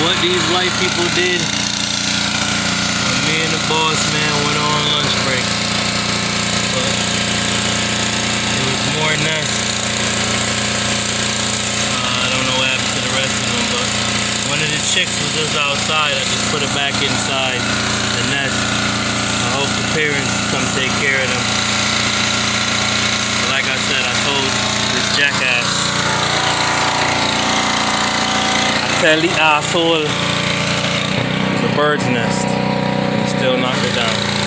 what these white people did when me and the boss man went on lunch break. But it was more nests. I don't know what happened to the rest of them, but one of the chicks was just outside. I just put her back inside the nest. I hope the parents come take care of them. But like I said, I told this jackass, I tell the asshole it's a bird's nest. He still knocked it down.